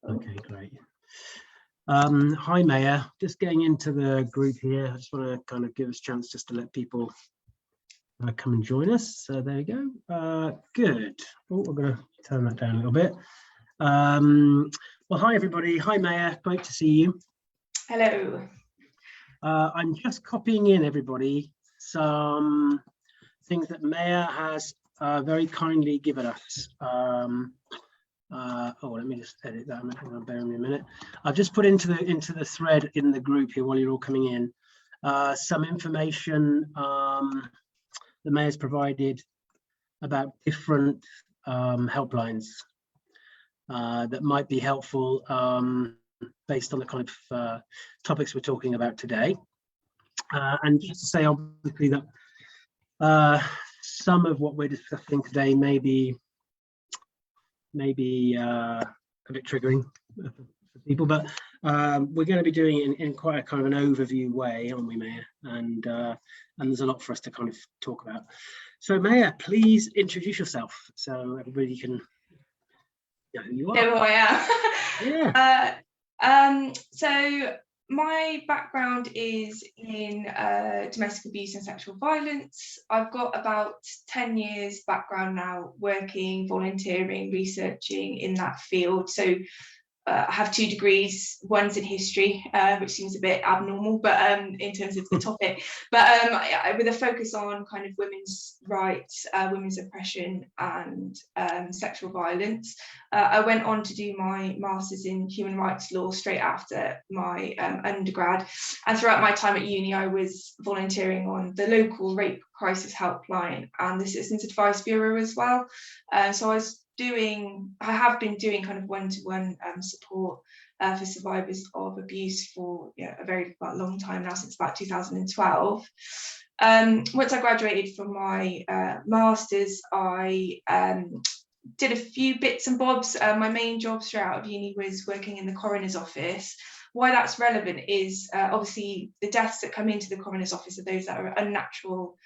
Okay, great. Hi, Maya. Just getting into the group here. I just want to kind of give us a chance just to let people come and join us. So there we go. Good. Oh, we're going to turn that down a little bit. Well, hi, everybody. Hi, Maya. Great to see you. Hello. I'm just copying in, everybody, some things that Maya has very kindly given us. Let me just edit that. Hang on, bear with me a minute. I've just put into the thread in the group here while you're all coming in some information that Maya's provided about different helplines that might be helpful based on the kind of topics we're talking about today. And just to say, obviously, that some of what we're discussing today may be a bit triggering for people, but we're going to be doing it in quite a kind of an overview way, aren't we, Maya? And there's a lot for us to kind of talk about. So, Maya, please introduce yourself so everybody can know who you are. Know who I am. Yeah. So my background is in domestic abuse and sexual violence. I've got about 10 years background now working, volunteering, researching in that field. So I have 2 degrees. One's in history, which seems a bit abnormal, but in terms of the topic. But with a focus on kind of women's rights, women's oppression, and sexual violence. I went on to do my master's in human rights law straight after my undergrad. And throughout my time at uni, I was volunteering on the local rape crisis helpline and the Citizens Advice Bureau as well. So I have been doing kind of one-to-one support for survivors of abuse for a very long time now, since about 2012. Once I graduated from my master's, I did a few bits and bobs. My main job straight out of uni was working in the coroner's office. Why that's relevant is obviously the deaths that come into the coroner's office are those that are unnatural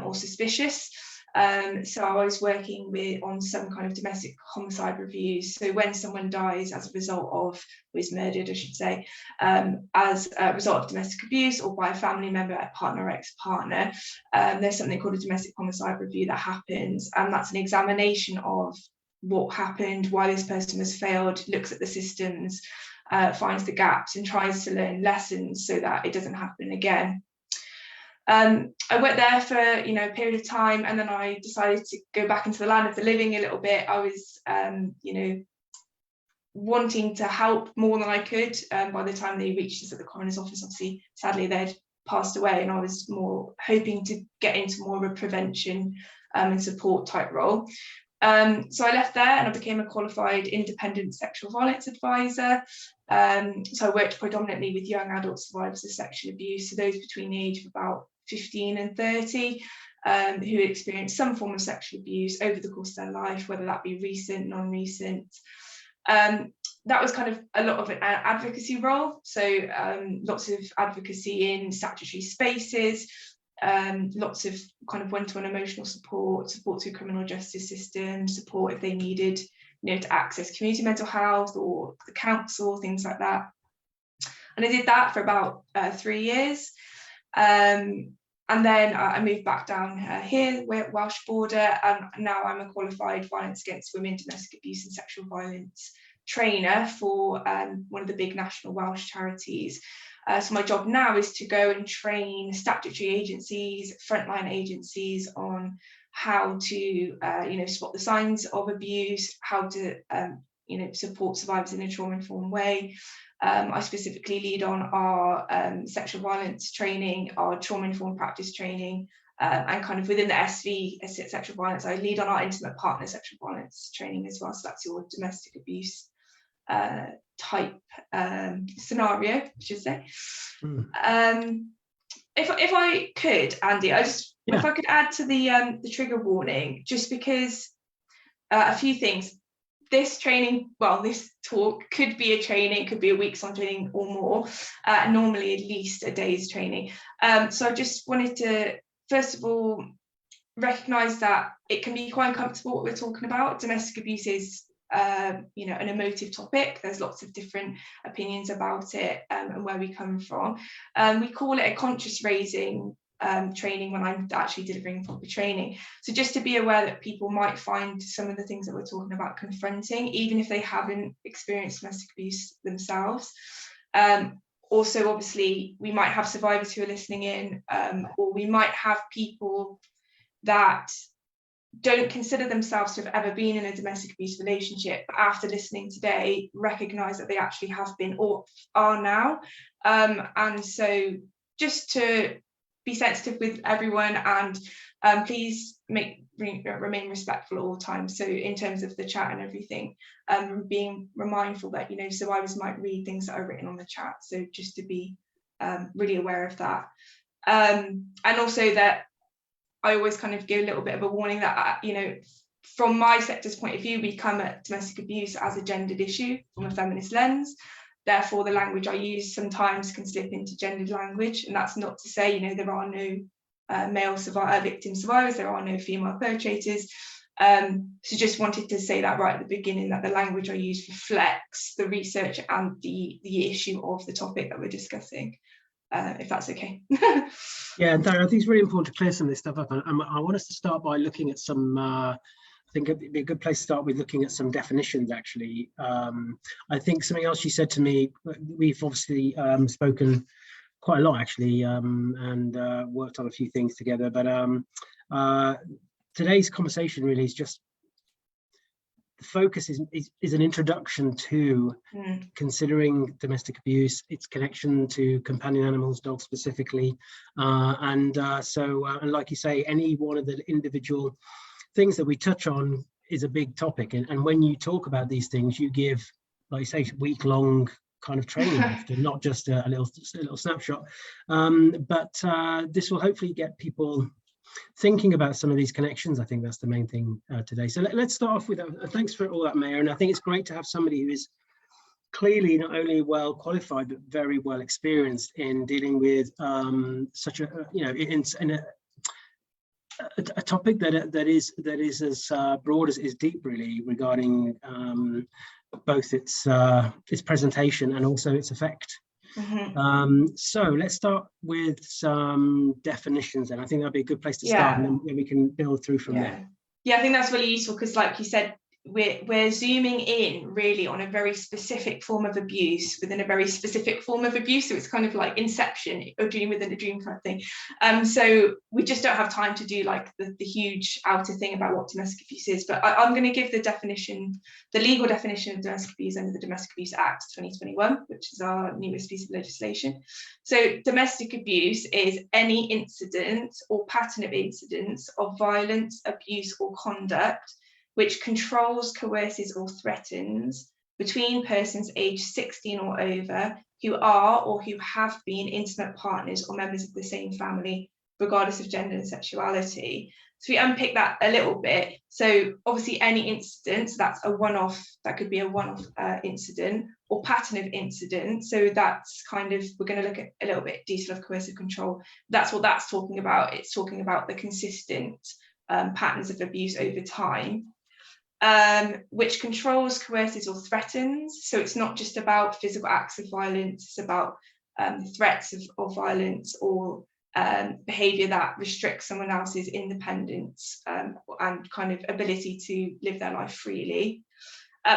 or suspicious. So I was working on some kind of domestic homicide reviews. So when someone dies as a result of, or is murdered, I should say, as a result of domestic abuse or by a family member, a partner or ex-partner, there's something called a domestic homicide review that happens. And that's an examination of what happened, why this person has failed, looks at the systems, finds the gaps and tries to learn lessons so that it doesn't happen again. I worked there for a period of time, and then I decided to go back into the land of the living a little bit. I was wanting to help more than I could. By the time they reached us at the coroner's office, obviously sadly they'd passed away, and I was more hoping to get into more of a prevention and support type role. So I left there and I became a qualified independent sexual violence advisor. So I worked predominantly with young adult survivors of sexual abuse, so those between the age of about 15 and 30 who experienced some form of sexual abuse over the course of their life, whether that be recent, non-recent. That was kind of a lot of an advocacy role, so lots of advocacy in statutory spaces, lots of kind of one-to-one emotional support through criminal justice system, support if they needed to access community mental health or the council, things like that. And I did that for about 3 years. And then I moved back down here, we're at Welsh border, and now I'm a qualified violence against women, domestic abuse and sexual violence trainer for one of the big national Welsh charities. So my job now is to go and train statutory agencies, frontline agencies on how to spot the signs of abuse, how to support survivors in a trauma-informed way. I specifically lead on our sexual violence training, our trauma-informed practice training, and kind of within the SV, sexual violence, I lead on our intimate partner sexual violence training as well. So that's your domestic abuse type scenario, I should say. If I could, Andy, if I could add to the trigger warning, just because a few things. This training, this talk could be a training, could be a week's on training or more, normally at least a day's training. So I just wanted to, first of all, recognise that it can be quite uncomfortable what we're talking about. Domestic abuse is you know, an emotive topic. There's lots of different opinions about it, and where we come from. We call it a conscious raising training when I'm actually delivering proper training. So just to be aware that people might find some of the things that we're talking about confronting, even if they haven't experienced domestic abuse themselves. Also, obviously, we might have survivors who are listening in, or we might have people that don't consider themselves to have ever been in a domestic abuse relationship, but after listening today, recognise that they actually have been or are now. And so just to be sensitive with everyone, and please remain respectful at all times. So in terms of the chat and everything, being mindful that, you know, survivors might read things that are written on the chat. So just to be really aware of that. And also that I always kind of give a little bit of a warning that, you know, from my sector's point of view, we come at domestic abuse as a gendered issue from a feminist lens. Therefore, the language I use sometimes can slip into gendered language. And that's not to say, you know, there are no male victim survivors, there are no female perpetrators. So just wanted to say that right at the beginning, that the language I use reflects the research and the issue of the topic that we're discussing. If that's okay. Yeah, and I think it's really important to clear some of this stuff up. And I want us to start by looking at some, I think it'd be a good place to start with looking at some definitions, actually. I think something else you said to me, we've obviously spoken quite a lot, actually, and worked on a few things together. But today's conversation really is just, the focus is an introduction to considering domestic abuse, its connection to companion animals, dogs specifically, and like you say, any one of the individual things that we touch on is a big topic. And when you talk about these things, you give, like you say, week-long kind of training often, not just a little snapshot. But this will hopefully get people thinking about some of these connections. I think that's the main thing today. So let's start off with thanks for all that, Maya. And I think it's great to have somebody who is clearly not only well qualified but very well experienced in dealing with such a, you know, in a topic that is as broad as it is deep, really, regarding both its presentation and also its effect. So let's start with some definitions, and I think that'd be a good place to start, and then we can build through from there. Yeah, I think that's really useful, because like you said, we're zooming in really on a very specific form of abuse within a very specific form of abuse. So it's kind of like Inception, or dream within a dream kind of thing. So we just don't have time to do like the huge outer thing about what domestic abuse is. But I'm going to give the definition, the legal definition of domestic abuse under the Domestic Abuse Act 2021, which is our newest piece of legislation. So domestic abuse is any incident or pattern of incidents of violence, abuse, or conduct which controls, coerces, or threatens between persons aged 16 or over who are or who have been intimate partners or members of the same family, regardless of gender and sexuality. So we unpick that a little bit. So obviously any incident, so that's a one-off, that could be a one-off incident, or pattern of incident. So that's kind of, we're going to look at a little bit detail of coercive control. That's what that's talking about. It's talking about the consistent patterns of abuse over time. Which controls, coerces, or threatens. So it's not just about physical acts of violence, it's about threats of violence or behaviour that restricts someone else's independence and kind of ability to live their life freely.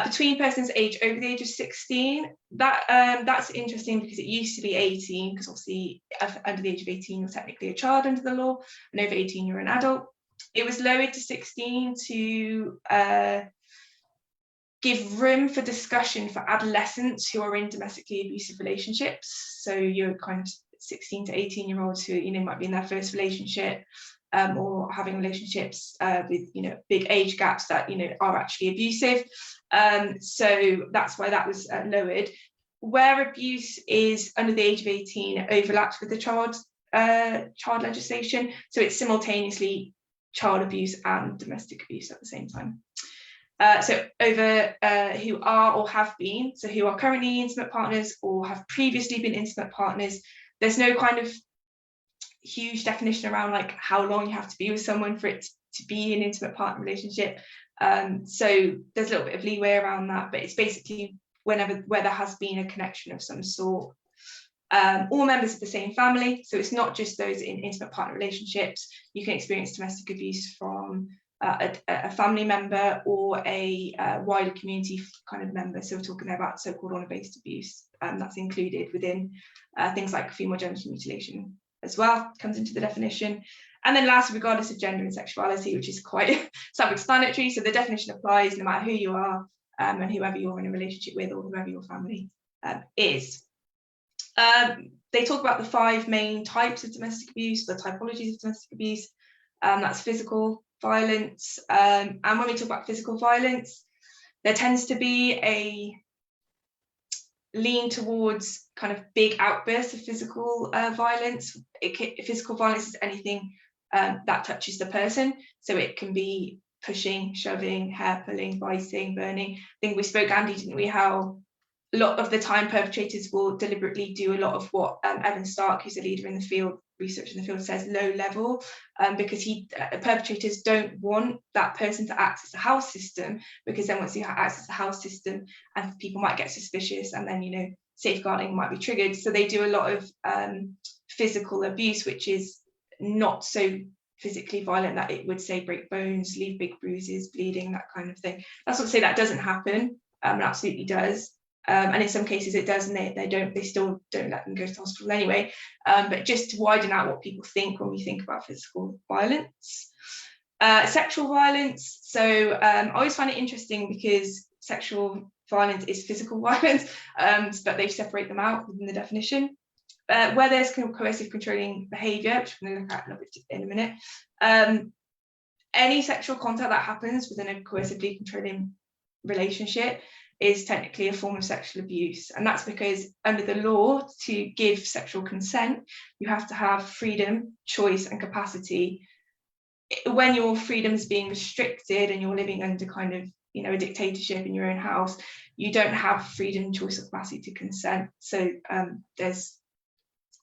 Between persons aged over the age of 16, that's interesting, because it used to be 18, because obviously under the age of 18 you're technically a child under the law, and over 18 you're an adult. It was lowered to 16 to give room for discussion for adolescents who are in domestically abusive relationships. So you're kind of 16 to 18-year-olds who, you know, might be in their first relationship, or having relationships with, you know, big age gaps that, you know, are actually abusive. So that's why that was lowered. Where abuse is under the age of 18, it overlaps with the child legislation. So it's simultaneously child abuse and domestic abuse at the same time. So over who are or have been, so who are currently intimate partners or have previously been intimate partners, there's no kind of huge definition around like how long you have to be with someone for it to be an intimate partner relationship. So there's a little bit of leeway around that, but it's basically where there has been a connection of some sort. All members of the same family, so it's not just those in intimate partner relationships. You can experience domestic abuse from a family member or a wider community kind of member. So we're talking there about so-called honour-based abuse. That's included within things like female genital mutilation as well, comes into the definition. And then lastly, regardless of gender and sexuality, which is quite self-explanatory. So the definition applies no matter who you are and whoever you're in a relationship with or whoever your family is. They talk about the 5 main types of domestic abuse, the typologies of domestic abuse. That's physical violence. And when we talk about physical violence, there tends to be a lean towards kind of big outbursts of physical violence. Physical violence is anything that touches the person. So it can be pushing, shoving, hair pulling, biting, burning. I think we spoke, Andy, didn't we, how a lot of the time perpetrators will deliberately do a lot of what Evan Stark, who's a leader in the field, research in the field, says low level, because perpetrators don't want that person to access the house system, because then once you access the house system and people might get suspicious and then, you know, safeguarding might be triggered. So they do a lot of physical abuse, which is not so physically violent that it would say break bones, leave big bruises, bleeding, that kind of thing. That's not to say that doesn't happen. It absolutely does. And in some cases it does, and they still don't let them go to the hospital anyway. But just to widen out what people think when we think about physical violence. Sexual violence. So I always find it interesting because sexual violence is physical violence, but they separate them out within the definition. Where there's coercive controlling behaviour, which I'm going to look at a little bit in a minute, any sexual contact that happens within a coercively controlling relationship is technically a form of sexual abuse. And that's because under the law, to give sexual consent, you have to have freedom, choice, and capacity. When your freedom is being restricted and you're living under kind of, you know, a dictatorship in your own house, you don't have freedom, choice, or capacity to consent. So there's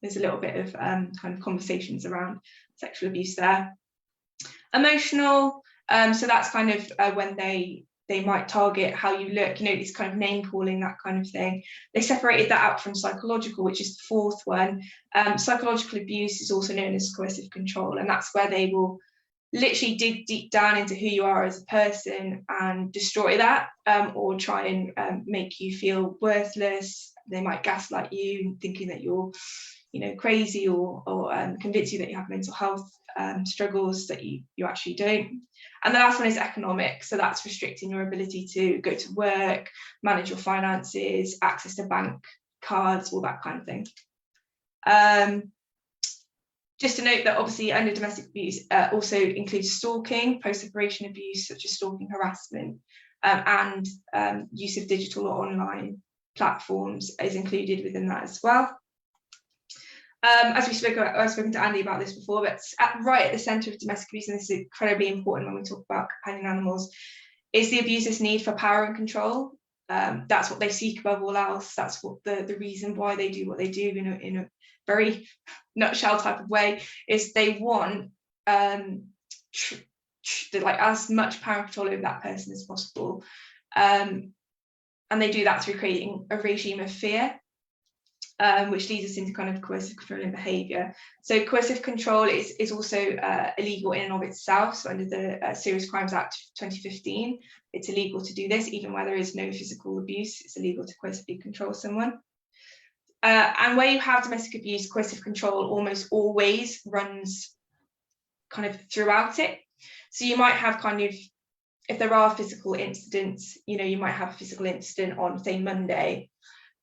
a little bit of kind of conversations around sexual abuse there. Emotional, so that's kind of when they might target how you look, you know, this kind of name calling, that kind of thing. They separated that out from psychological, which is the 4th one. Psychological abuse is also known as coercive control, and that's where they will literally dig deep down into who you are as a person and destroy that, or try and make you feel worthless. They might gaslight you, thinking that you're, you know, crazy, or convince you that you have mental health struggles that you actually don't. And the last one is economic. So that's restricting your ability to go to work, manage your finances, access to bank cards, all that kind of thing. Just to note that obviously under domestic abuse also includes stalking, post-separation abuse, such as stalking harassment, and use of digital or online platforms is included within that as well. As we spoke about, I've spoken to Andy about this before, but right at the centre of domestic abuse, and this is incredibly important when we talk about companion animals, is the abuser's need for power and control. That's what they seek above all else. That's what the reason why they do what they do in a very nutshell type of way, is they want like as much power and control over that person as possible. And they do that through creating a regime of fear. Which leads us into kind of coercive controlling behaviour. So coercive control is also illegal in and of itself. So under the Serious Crimes Act 2015, it's illegal to do this, even where there is no physical abuse. It's illegal to coercively control someone. And where you have domestic abuse, coercive control almost always runs kind of throughout it. So you might have kind of, if there are physical incidents, you know, you might have a physical incident on, say, Monday.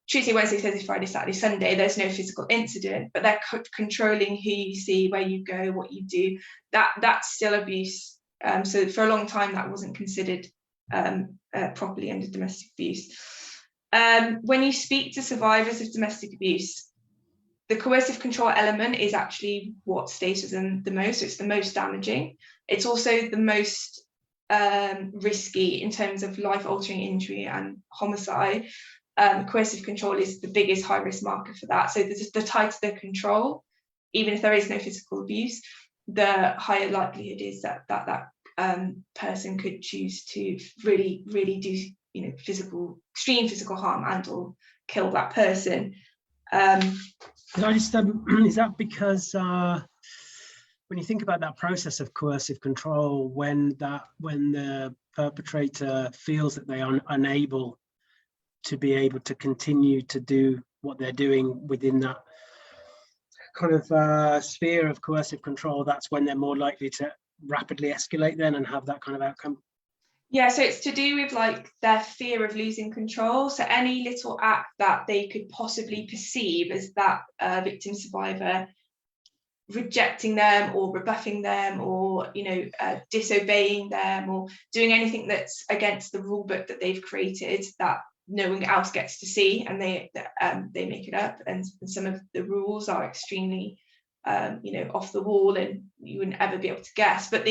Tuesday, Wednesday, Thursday, Friday, Saturday, Sunday, there's no physical incident, but they're controlling who you see, where you go, what you do. That's still abuse. So for a long time, that wasn't considered properly under domestic abuse. When you speak to survivors of domestic abuse, the coercive control element is actually what stays with them the most. So it's the most damaging. It's also the most risky in terms of life-altering injury and homicide. Coercive control is the biggest high-risk marker for that. So the tighter the control, even if there is no physical abuse, the higher likelihood is that person could choose to really do, you know, extreme physical harm and or kill that person. Could I just is that because when you think about that process of coercive control, when the perpetrator feels that they are unable to be able to continue to do what they're doing within that kind of sphere of coercive control, that's when they're more likely to rapidly escalate then and have that kind of outcome? Yeah, so it's to do with like their fear of losing control. So any little act that they could possibly perceive as that victim survivor rejecting them or rebuffing them or, you know, disobeying them or doing anything that's against the rule book that they've created that no one else gets to see, and they make it up, and some of the rules are extremely you know, off the wall and you wouldn't ever be able to guess. But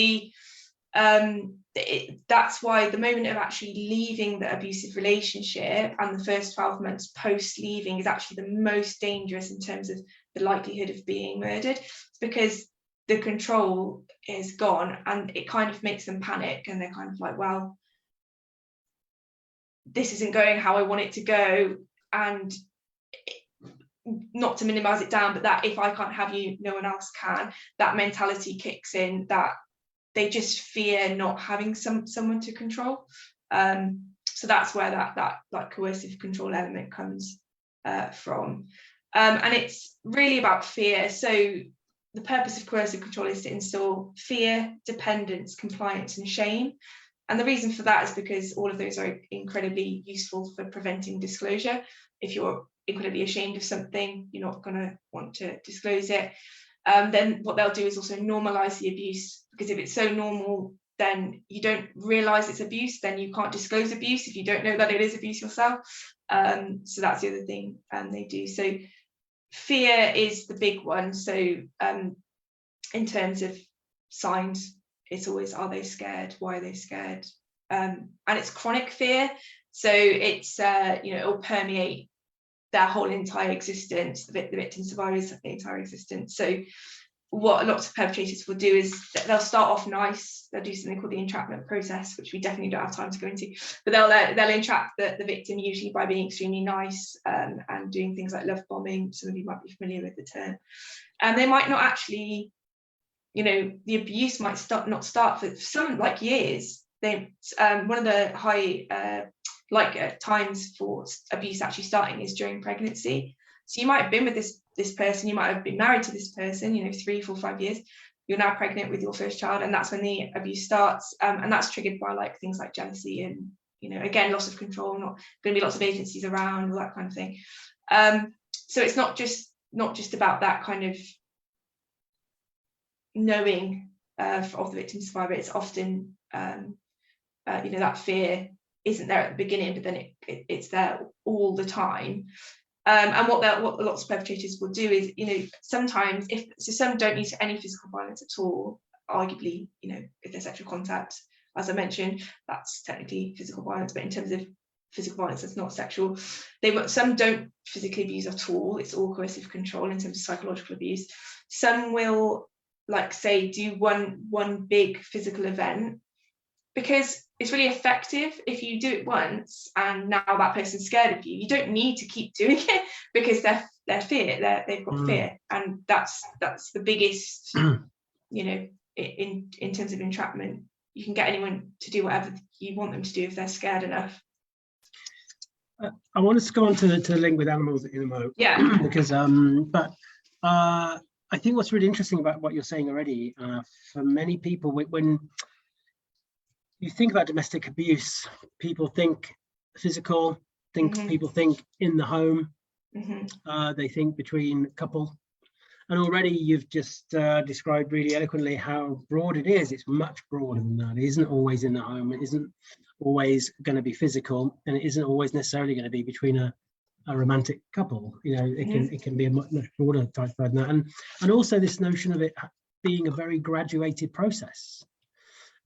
that's why the moment of actually leaving the abusive relationship and the first 12 months post leaving is actually the most dangerous in terms of the likelihood of being murdered. It's because the control is gone and it kind of makes them panic, and they're kind of like, well, this isn't going how I want it to go, and not to minimize it down, but that if I can't have you, no one else can. That mentality kicks in, that they just fear not having someone to control. So that's where that like coercive control element comes from. And it's really about fear. So the purpose of coercive control is to instill fear, dependence, compliance, and shame. And the reason for that is because all of those are incredibly useful for preventing disclosure. If you're incredibly ashamed of something, you're not going to want to disclose it. Then what they'll do is also normalize the abuse, because if it's so normal, then you don't realize it's abuse, then you can't disclose abuse if you don't know that it is abuse yourself. So that's the other thing they do. So fear is the big one. So in terms of signs, it's always, are they scared? Why are they scared? And it's chronic fear. So it's, you know, it'll permeate their whole entire existence, the victim survivor's entire existence. So what lots of perpetrators will do is they'll start off nice, they'll do something called the entrapment process, which we definitely don't have time to go into, but they'll entrap the victim usually by being extremely nice and doing things like love bombing. Some of you might be familiar with the term. And they might not actually, you know, the abuse might not start for some like years. They one of the high times for abuse actually starting is during pregnancy. So you might have been with this person, you might have been married to this person, you know, 3, 4, 5 years. You're now pregnant with your first child, and that's when the abuse starts. And that's triggered by like things like jealousy and, you know, again, loss of control, not going to be lots of agencies around, all that kind of thing. So it's not just about that kind of knowing of the victim survivor. It's often you know, that fear isn't there at the beginning, but then it's there all the time. And what lots of perpetrators will do is, you know, sometimes some don't use any physical violence at all. Arguably, you know, if there's sexual contact, as I mentioned, that's technically physical violence, but in terms of physical violence that's not sexual, some don't physically abuse at all. It's all coercive control in terms of psychological abuse. Some will, like, say, do one big physical event, because it's really effective. If you do it once and now that person's scared of you, you don't need to keep doing it, because they've got fear, and that's the biggest, you know, in terms of entrapment. You can get anyone to do whatever you want them to do if they're scared enough. I want us to go on to the link with animals in a moment. Yeah. Because I think what's really interesting about what you're saying already, for many people, when you think about domestic abuse, people think physical, people think in the home, they think between couple. And already you've just described really eloquently how broad it is. It's much broader than that. It isn't always in the home. It isn't always going to be physical, and it isn't always necessarily going to be between a romantic couple. You know, it can be a much broader type than that. And also this notion of it being a very graduated process.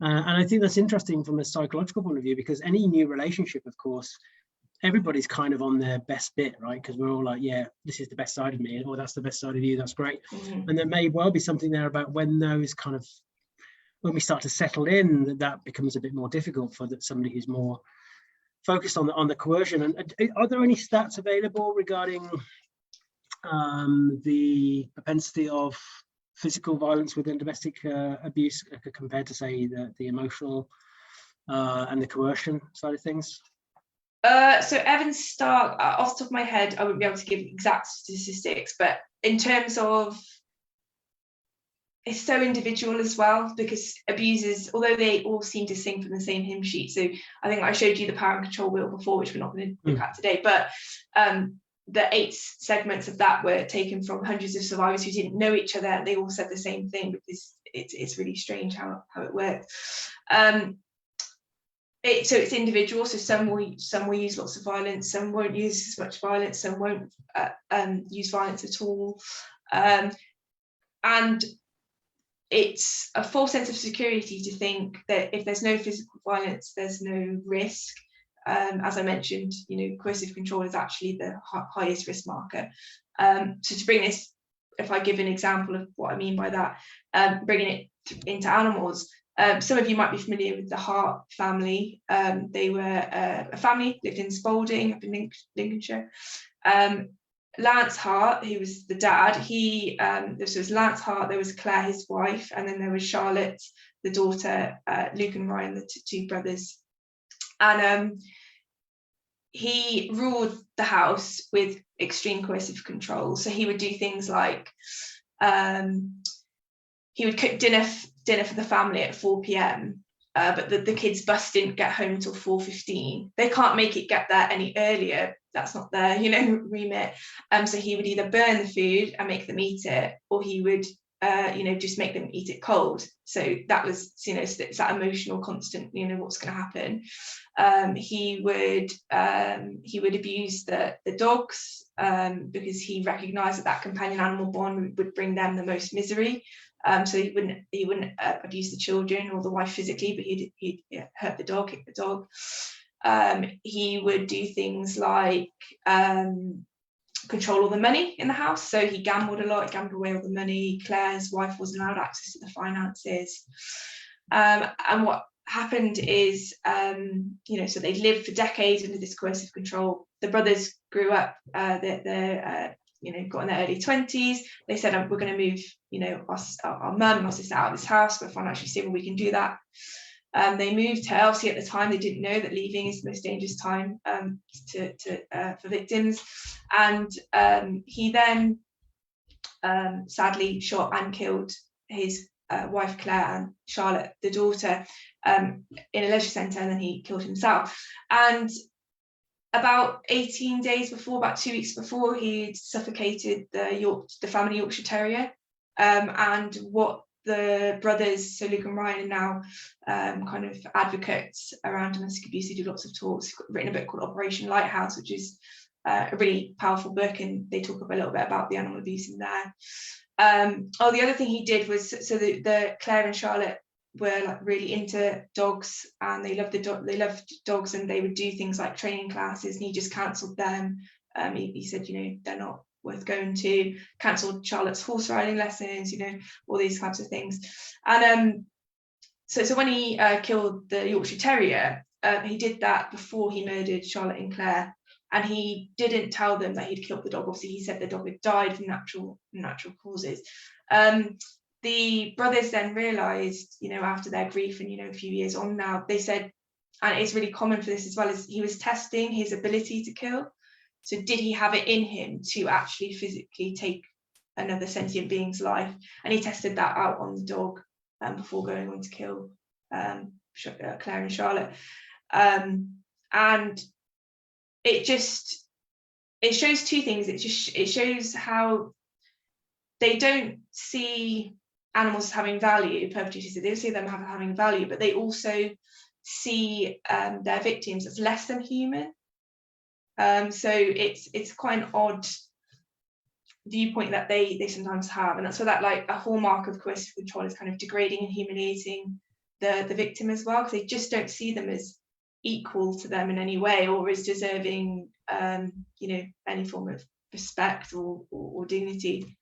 And I think that's interesting from a psychological point of view, because any new relationship, of course, everybody's kind of on their best bit, right? Because we're all like, yeah, this is the best side of me, or that's the best side of you, that's great. And there may well be something there about when those kind of when we start to settle in, that becomes a bit more difficult for somebody who's more focused on the coercion. And are there any stats available regarding the propensity of physical violence within domestic abuse compared to, say, the emotional and the coercion side of things? So Evan Stark, off the top of my head, I wouldn't be able to give exact statistics, but in terms of, it's so individual as well, because abusers, although they all seem to sing from the same hymn sheet. So I think I showed you the power and control wheel before, which we're not going to look at today, but the 8 segments of that were taken from hundreds of survivors who didn't know each other. They all said the same thing, because it's really strange how it works. So it's individual. So some will use lots of violence, some won't use as much violence, some won't use violence at all, and it's a false sense of security to think that if there's no physical violence, there's no risk. As I mentioned, coercive control is actually the highest risk marker. So to bring this, if I give an example of what I mean by that, bringing it into animals. Some of you might be familiar with the Hart family. They were a family, lived in Spalding, up in Lincolnshire. Lance Hart, who was the dad, this was Lance Hart, there was Claire, his wife, and then there was Charlotte, the daughter, Luke and Ryan, the two brothers. And he ruled the house with extreme coercive control. So he would do things like, he would cook dinner for the family at 4 p.m, but the kids' bus didn't get home until 4:15. They can't make it get there any earlier. That's not their, remit. So he would either burn the food and make them eat it, or he would, just make them eat it cold. So that was, it's that emotional constant, what's going to happen. He would abuse the dogs, because he recognised that companion animal bond would bring them the most misery. So he wouldn't abuse the children or the wife physically, but he'd hurt the dog, kick the dog. He would do things like control all the money in the house. So he gambled a lot, gambled away all the money. Claire's wife wasn't allowed access to the finances. And what happened is, so they lived for decades under this coercive control. The brothers grew up, got in their early 20s. They said, we're going to move, our mum and our sister out of this house. We're financially stable, we can do that. They moved her. Obviously, at the time, they didn't know that leaving is the most dangerous time for victims. And he then sadly shot and killed his wife, Claire, and Charlotte, the daughter, in a leisure centre, and then he killed himself. And about 18 days before, about 2 weeks before, he suffocated the family Yorkshire Terrier. And what the brothers, so Luke and Ryan, are now kind of advocates around domestic abuse. They do lots of talks. He's written a book called Operation Lighthouse, which is a really powerful book, and they talk a little bit about the animal abuse in there. The other thing he did was, so the Claire and Charlotte were like really into dogs, and they loved dogs, and they would do things like training classes, and he just cancelled them. He said, they're not worth going to. Cancelled Charlotte's horse riding lessons, all these types of things. And so when he killed the Yorkshire Terrier, he did that before he murdered Charlotte and Claire, and he didn't tell them that he'd killed the dog. Obviously, he said the dog had died from natural causes. The brothers then realised, after their grief and, a few years on now, they said, and it's really common for this as well, is he was testing his ability to kill. So did he have it in him to actually physically take another sentient being's life? And he tested that out on the dog before going on to kill Claire and Charlotte. And it shows two things. It shows how they don't see animals as having value, perpetrators. They don't see them having value, but they also see their victims as less than human. So it's quite an odd viewpoint that they sometimes have, and that's where that, like, a hallmark of coercive control is kind of degrading and humiliating the victim as well, because they just don't see them as equal to them in any way, or as deserving any form of respect or dignity.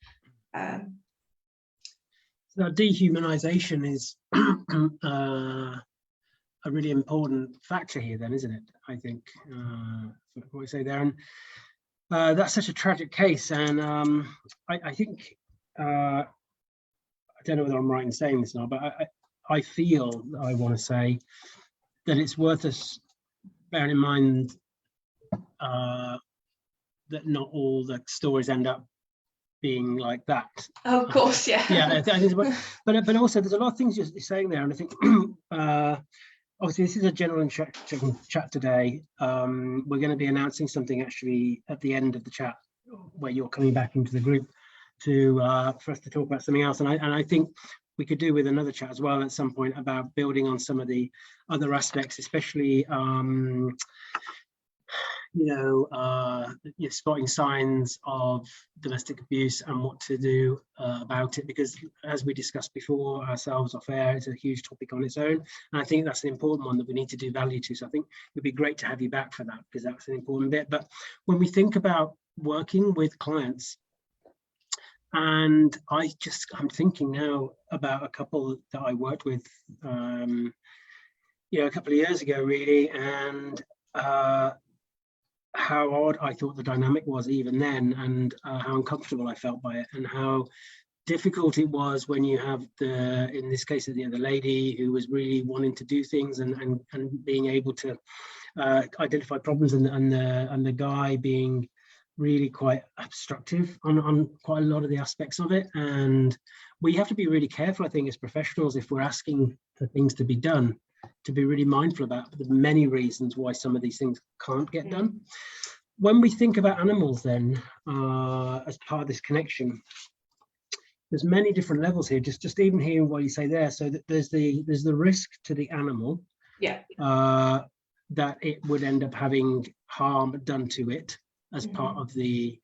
Now, dehumanisation is a really important factor here, then, isn't it? I think what we say there, and that's such a tragic case, and I think I don't know whether I'm right in saying this now, but I feel I want to say that it's worth us bearing in mind that not all the stories end up being like that. Oh, of course, yeah. Yeah, but also there's a lot of things you're saying there, and I think obviously this is a general introduction chat today. We're going to be announcing something actually at the end of the chat where you're coming back into the group to for us to talk about something else, and I think we could do with another chat as well at some point about building on some of the other aspects, especially spotting signs of domestic abuse and what to do about it, because as we discussed before ourselves off air, it's a huge topic on its own, and I think that's an important one that we need to do value to. So I think it'd be great to have you back for that, because that's an important bit. But when we think about working with clients, and I'm thinking now about a couple that I worked with a couple of years ago, really, and how odd I thought the dynamic was even then, and how uncomfortable I felt by it, and how difficult it was when you have in this case, the lady who was really wanting to do things and being able to identify problems, and the guy being really quite obstructive on quite a lot of the aspects of it. And we have to be really careful, I think, as professionals, if we're asking for things to be done, to be really mindful about the many reasons why some of these things can't get done. When we think about animals then, as part of this connection, there's many different levels here, just even hearing what you say there. So that there's the risk to the animal, that it would end up having harm done to it as part of the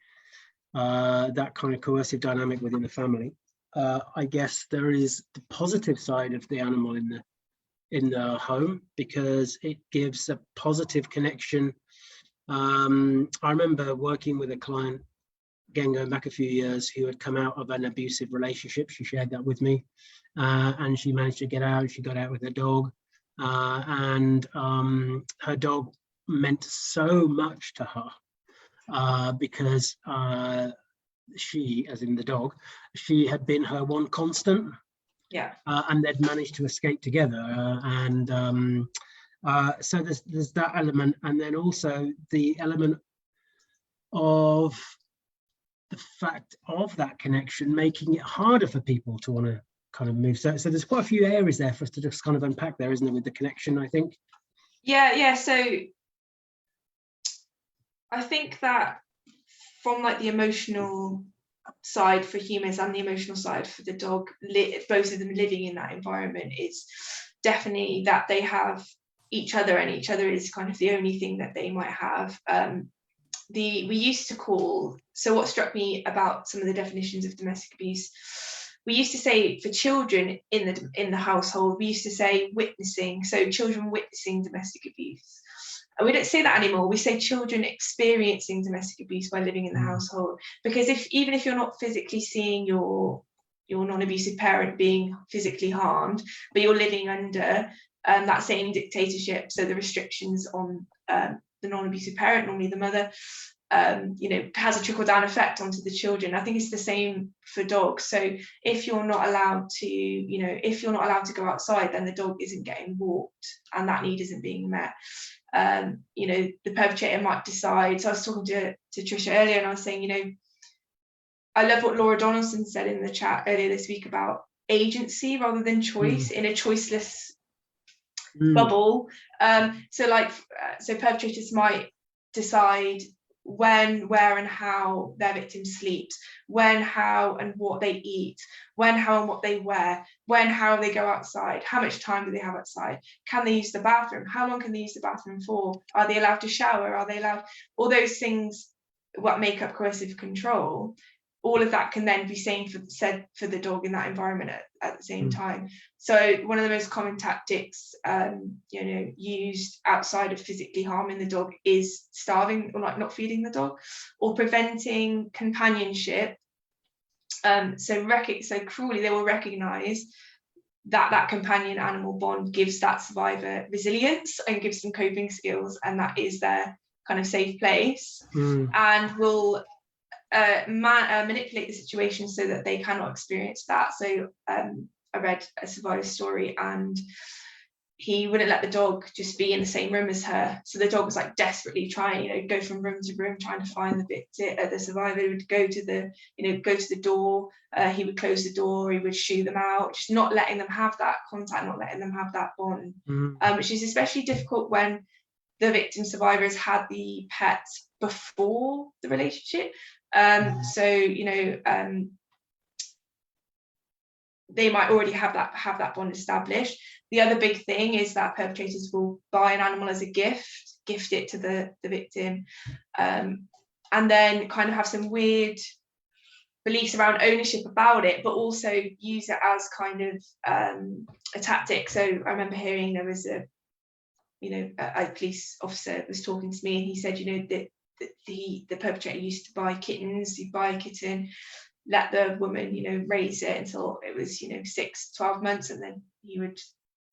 that kind of coercive dynamic within the family. I guess there is the positive side of the animal in the home, because it gives a positive connection. I remember working with a client, again going back a few years, who had come out of an abusive relationship. She shared that with me, and she managed to get out. She got out with her dog, and her dog meant so much to her, because she, as in the dog, she had been her one constant. And they'd managed to escape together, so there's that element, and then also the element of the fact of that connection making it harder for people to want to kind of move. So there's quite a few areas there for us to just kind of unpack there, isn't there, with the connection, I think? Yeah. So I think that from like the emotional side for humans and the emotional side for the dog, both of them living in that environment, is definitely that they have each other, and each other is kind of the only thing that they might have. We used to call, so what struck me about some of the definitions of domestic abuse, we used to say for children in the household, we used to say witnessing, so children witnessing domestic abuse. And we don't say that anymore. We say children experiencing domestic abuse by living in the household, because even if you're not physically seeing your non-abusive parent being physically harmed, but you're living under that same dictatorship, so the restrictions on the non-abusive parent, normally the mother, has a trickle-down effect onto the children. I think it's the same for dogs. So if you're not allowed to go outside, then the dog isn't getting walked, and that need isn't being met. The perpetrator might decide. So I was talking to Trisha earlier, and I was saying, I love what Laura Donaldson said in the chat earlier this week about agency rather than choice in a choiceless bubble. So perpetrators might decide when, where, and how their victim sleeps, when, how, and what they eat, when, how, and what they wear, when, how they go outside, how much time do they have outside, can they use the bathroom, how long can they use the bathroom for, are they allowed to shower, are they allowed, all those things what make up coercive control. All of that can then be said for the dog in that environment at the same time. So one of the most common tactics, used outside of physically harming the dog is starving, or like not feeding the dog, or preventing companionship So cruelly, they will recognise that companion animal bond gives that survivor resilience and gives them coping skills, and that is their kind of safe place, and will manipulate the situation so that they cannot experience that. So I read a survivor's story, and he wouldn't let the dog just be in the same room as her. So the dog was like desperately trying, go from room to room, trying to find the victim. The survivor would go to the door. He would close the door. He would shoo them out, just not letting them have that contact, not letting them have that bond, which is especially difficult when the victim survivor has had the pet before the relationship. They might already have that bond established. The other big thing is that perpetrators will buy an animal as a gift it to the victim, and then kind of have some weird beliefs around ownership about it, but also use it as kind of a tactic. So I remember hearing there was a police officer was talking to me, and he said, that the perpetrator used to buy kittens. He'd buy a kitten, let the woman, raise it until it was, 6-12 months, and then he would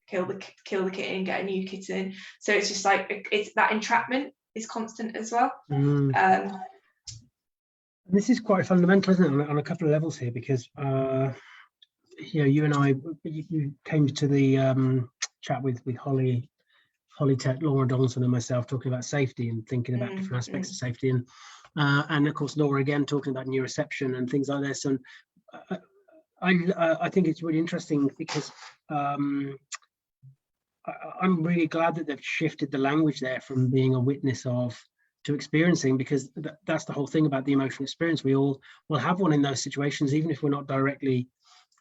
kill the kitten and get a new kitten. So it's just like, it's that entrapment is constant as well. This is quite fundamental, isn't it, on a couple of levels here, because you and I, you came to the chat with Holly Tech, Laura Donaldson and myself, talking about safety and thinking about different aspects of safety, and of course Laura again talking about neuroception and things like this. And I think it's really interesting because I'm really glad that they've shifted the language there from being a witness of to experiencing, because that's the whole thing about the emotional experience. We all will have one in those situations, even if we're not directly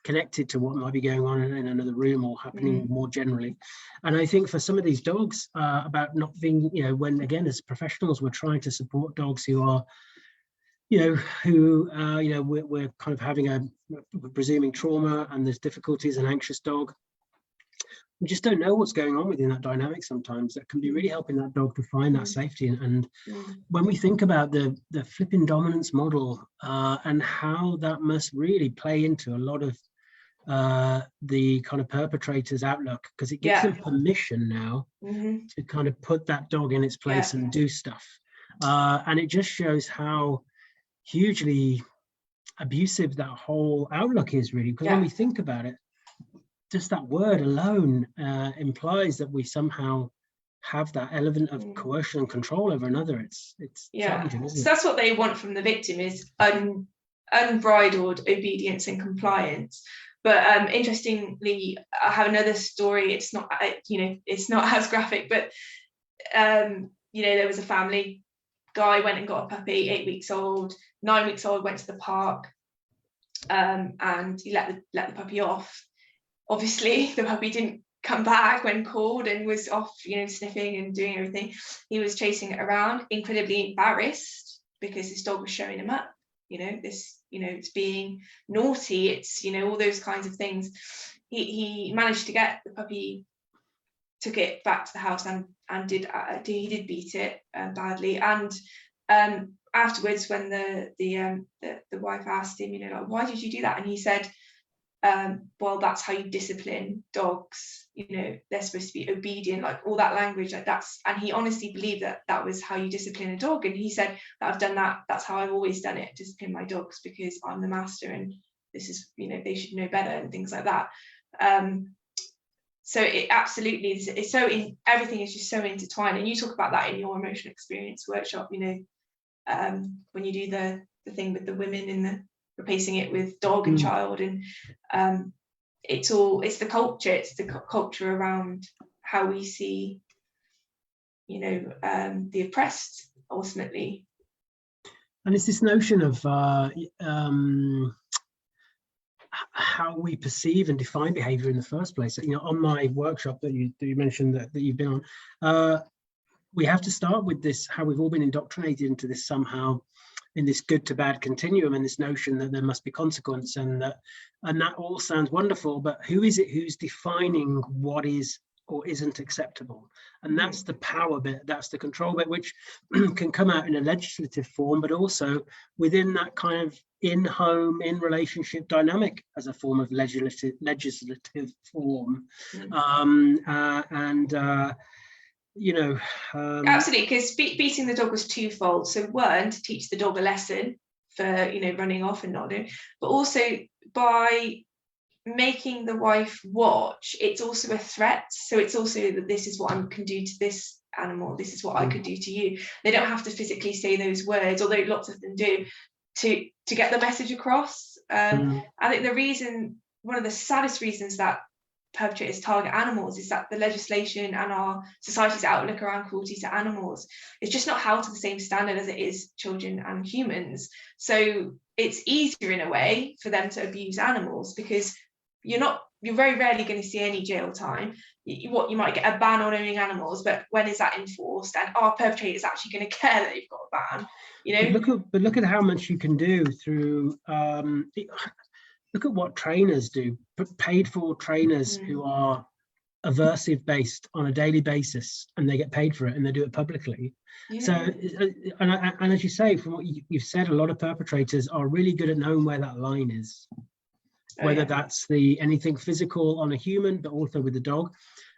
connected to what might be going on in another room or happening more generally. And I think for some of these dogs, about not being, when again as professionals we're trying to support dogs who are, we're kind of having we're presuming trauma, and there's difficulties, an anxious dog. We just don't know what's going on within that dynamic sometimes. That can be really helping that dog to find that safety. And when we think about the flipping dominance model and how that must really play into a lot of the kind of perpetrator's outlook, because it gives them permission now to kind of put that dog in its place and do stuff. And it just shows how hugely abusive that whole outlook is, really, because when we think about it, just that word alone implies that we somehow have that element of coercion and control over another. It's challenging, isn't it? So that's what they want from the victim, is unbridled obedience and compliance. But interestingly, I have another story. It's not it's not as graphic, but there was a family. Guy went and got a puppy, 8 weeks old, 9 weeks old, went to the park, and he let the puppy off. Obviously, the puppy didn't come back when called and was off, sniffing and doing everything. He was chasing it around, incredibly embarrassed because his dog was showing him up. It's being naughty. It's, all those kinds of things. He managed to get the puppy, took it back to the house, and he did beat it badly. And afterwards, when the wife asked him, why did you do that? And he said, well, that's how you discipline dogs. They're supposed to be obedient, like all that language, like that's. And he honestly believed that was how you discipline a dog. And he said, I've done that. That's how I've always done it, discipline my dogs, because I'm the master, and this is, they should know better, and things like that. So it absolutely is. It's everything is just so intertwined. And you talk about that in your emotional experience workshop. When you do the thing with the women in the replacing it with dog and child, and it's the culture around how we see the oppressed ultimately. And it's this notion of how we perceive and define behavior in the first place. On my workshop that you mentioned that you've been on, we have to start with this, how we've all been indoctrinated into this somehow, in this good to bad continuum, and this notion that there must be consequence, and that all sounds wonderful, but who is it who's defining what is or isn't acceptable. And that's the power bit, that's the control bit, which can come out in a legislative form, but also within that kind of in-home, in-relationship dynamic as a form of legislative form. Absolutely, because beating the dog was twofold. So one, to teach the dog a lesson for running off and not doing, but also by making the wife watch, it's also a threat. So it's also that this is what I can do to this animal, this is what I could do to you. They don't have to physically say those words, although lots of them do, to get the message across. I think one of the saddest reasons that perpetrators target animals is that the legislation and our society's outlook around cruelty to animals is just not held to the same standard as it is children and humans. So it's easier in a way for them to abuse animals, because you're very rarely going to see any jail time. You might get a ban on owning animals, but when is that enforced? And are perpetrators actually going to care that they've got a ban? But look at how much you can do through look at what trainers do, paid for trainers who are aversive based on a daily basis, and they get paid for it and they do it publicly. So and as you say, from what you've said, a lot of perpetrators are really good at knowing where that line is, whether that's anything physical on a human, but also with the dog,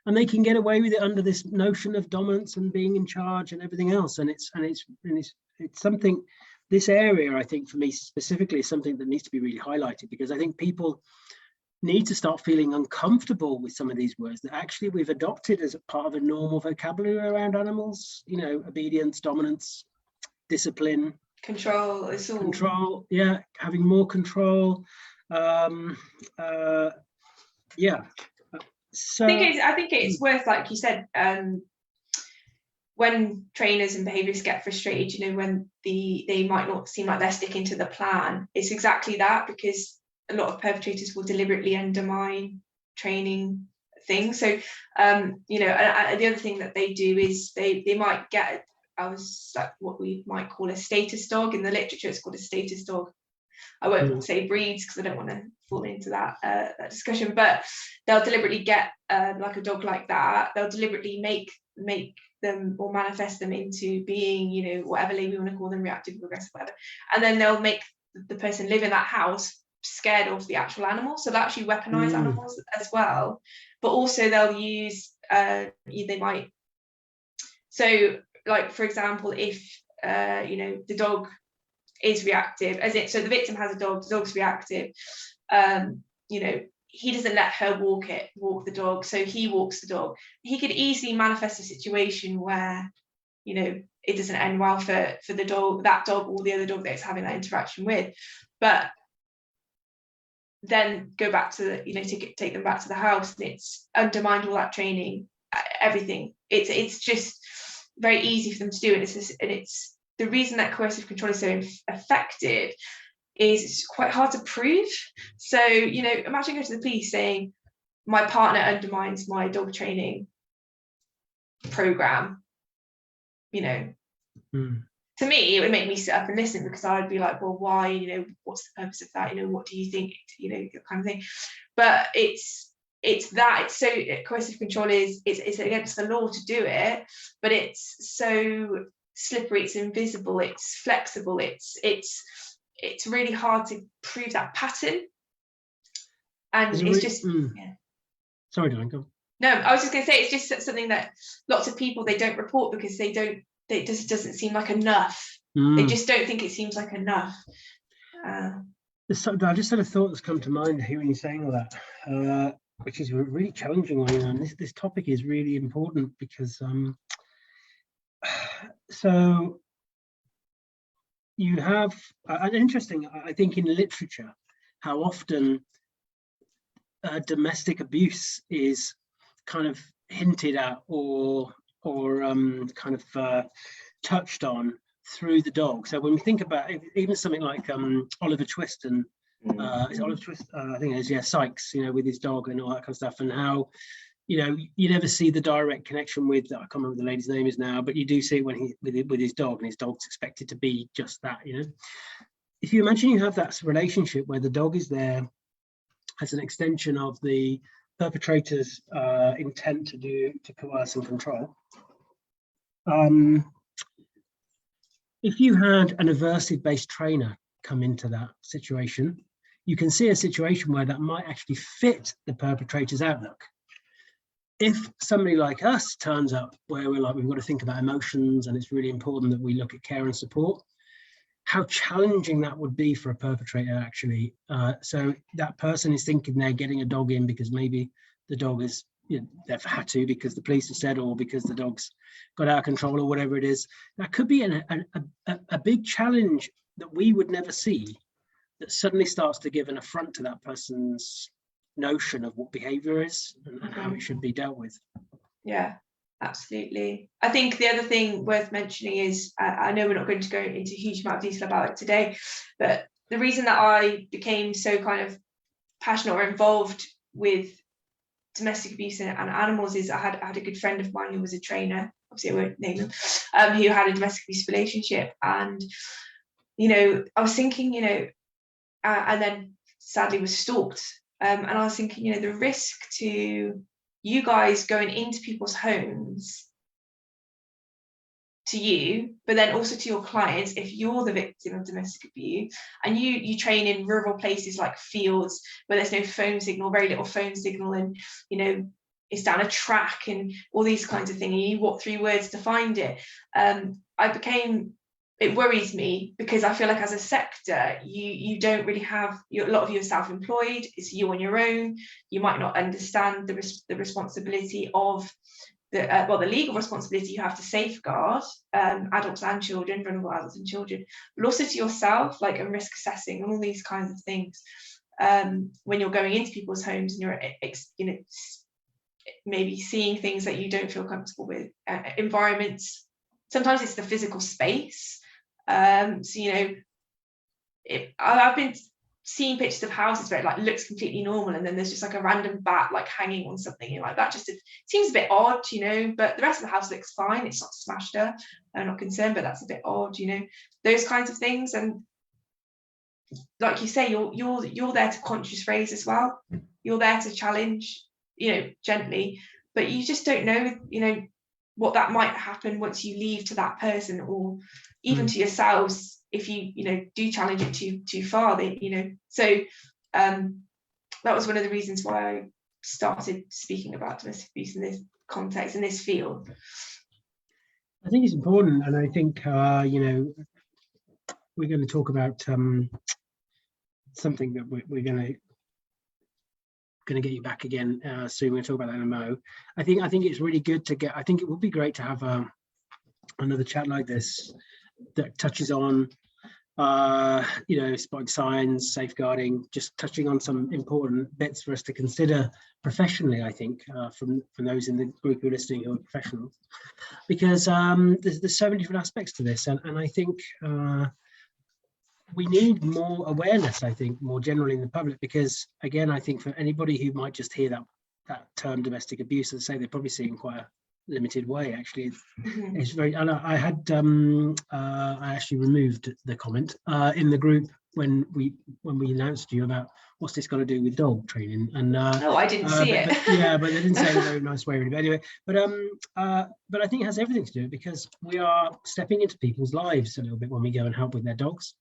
and they can get away with it under this notion of dominance and being in charge and everything else. And it's something, this area, I think for me specifically, is something that needs to be really highlighted, because I think people need to start feeling uncomfortable with some of these words that actually we've adopted as a part of a normal vocabulary around animals. Obedience, dominance, discipline, control, having more control. So I think it's worth, like you said, when trainers and behaviourists get frustrated, when they might not seem like they're sticking to the plan, it's exactly that, because a lot of perpetrators will deliberately undermine training things. So the other thing that they do is they might get what we might call a status dog. In the literature, it's called a status dog. I won't say breeds because I don't want to fall into that discussion, but they'll deliberately get like a dog like that. They'll deliberately make them or manifest them into being, whatever label you want to call them, reactive, aggressive, whatever. And then they'll make the person live in that house scared of the actual animal. So they'll actually weaponize animals as well. But also they'll use, so like, for example, if, the dog is reactive, so the victim has a dog, the dog's reactive, he doesn't let her walk the dog, so he walks the dog. He could easily manifest a situation where, it doesn't end well for the dog, that dog, or the other dog that it's having that interaction with. But then go back to take them back to the house, and it's undermined all that training, everything. It's just very easy for them to do, and it's the reason that coercive control is so effective is it's quite hard to prove. So, imagine going to the police saying, my partner undermines my dog training program. To me, it would make me sit up and listen, because I would be like, well, why? What's the purpose of that? What do you think? That kind of thing. But it's so coercive control it's against the law to do it, but it's so slippery, it's invisible, it's flexible, it's really hard to prove that pattern. And it's just Sorry, Diane, go. No, I was just going to say, it's just something that lots of people, they don't report because it just doesn't seem like enough. They just don't think it seems like enough. I just had a thought that's come to mind hearing you saying all that, which is a really challenging one. And this topic is really important because so you have an interesting, I think, in literature, how often domestic abuse is kind of hinted at or kind of touched on through the dog. So when we think about even something like Oliver Twist and is it Oliver Twist? I think it is, yeah, Sykes, with his dog and all that kind of stuff, and how you never see the direct connection with, I can't remember what the lady's name is now, but you do see it when he with his dog, and his dog's expected to be just that. If you imagine you have that relationship where the dog is there as an extension of the perpetrator's intent to coerce and control. If you had an aversive-based trainer come into that situation, you can see a situation where that might actually fit the perpetrator's outlook. If somebody like us turns up where we're like, we've got to think about emotions and it's really important that we look at care and support, how challenging that would be for a perpetrator actually. So that person is thinking they're getting a dog in because maybe the dog is, they've had to because the police have said, or because the dog's got out of control or whatever it is. That could be a big challenge that we would never see, that suddenly starts to give an affront to that person's notion of what behavior is and how it should be dealt with. Yeah, absolutely. I think the other thing worth mentioning is, I know we're not going to go into a huge amount of detail about it today, but the reason that I became so kind of passionate or involved with domestic abuse and animals is I had a good friend of mine who was a trainer, obviously I won't name him, who had a domestic abuse relationship, and I was thinking, and then sadly was stalked, and I was thinking, the risk to you guys going into people's homes, to you, but then also to your clients, if you're the victim of domestic abuse and you train in rural places like fields where there's no phone signal, very little phone signal, and it's down a track and all these kinds of things, and you walk 3 words to find it. It worries me, because I feel like as a sector, you don't really have, a lot of you are self-employed, it's you on your own, you might not understand the responsibility of the legal responsibility you have to safeguard adults and children, vulnerable adults and children, but also to yourself, like, and risk assessing and all these kinds of things when you're going into people's homes and you're maybe seeing things that you don't feel comfortable with, environments. Sometimes it's the physical space. I've been seeing pictures of houses where it like looks completely normal, and then there's just like a random bat like hanging on something, like that just seems a bit odd, but the rest of the house looks fine, it's not smashed up, I'm not concerned, but that's a bit odd, those kinds of things. And like you say, you're there to conscious raise as well, you're there to challenge, gently, but you just don't know, what that might happen once you leave to that person, or even to yourselves if you do challenge it too far. So that was one of the reasons why I started speaking about domestic abuse in this context, in this field. I think it's important, and I think we're going to talk about something that we're going to get you back again soon. We're going to talk about that in a mo. I think it's really good to get. I think it would be great to have another chat like this that touches on spotting signs, safeguarding, just touching on some important bits for us to consider professionally, I think, from those in the group who are listening who are professionals, because there's so many different aspects to this, and I think we need more awareness, I think, more generally in the public, because again, I think for anybody who might just hear that term domestic abuse, as I say, they're probably seeing quite a limited way, actually. It's very, and I had I actually removed the comment in the group when we announced to you about what's this got to do with dog training, and I didn't see it. But they didn't say it in a very nice way, really. But anyway, but I think it has everything to do with it, because we are stepping into people's lives a little bit when we go and help with their dogs.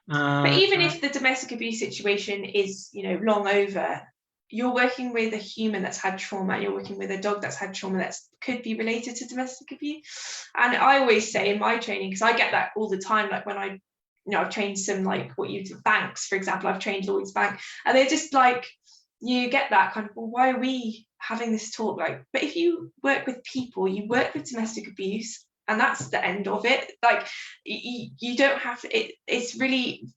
But even if the domestic abuse situation is long over, you're working with a human that's had trauma, and you're working with a dog that's had trauma that could be related to domestic abuse. And I always say in my training, because I get that all the time, like when I've trained some, like what you do, banks, for example, I've trained Lloyd's Bank, and they're just like, you get that kind of, well, why are we having this talk? Like, but if you work with people, you work with domestic abuse, and that's the end of it. Like, you don't have to, it's really,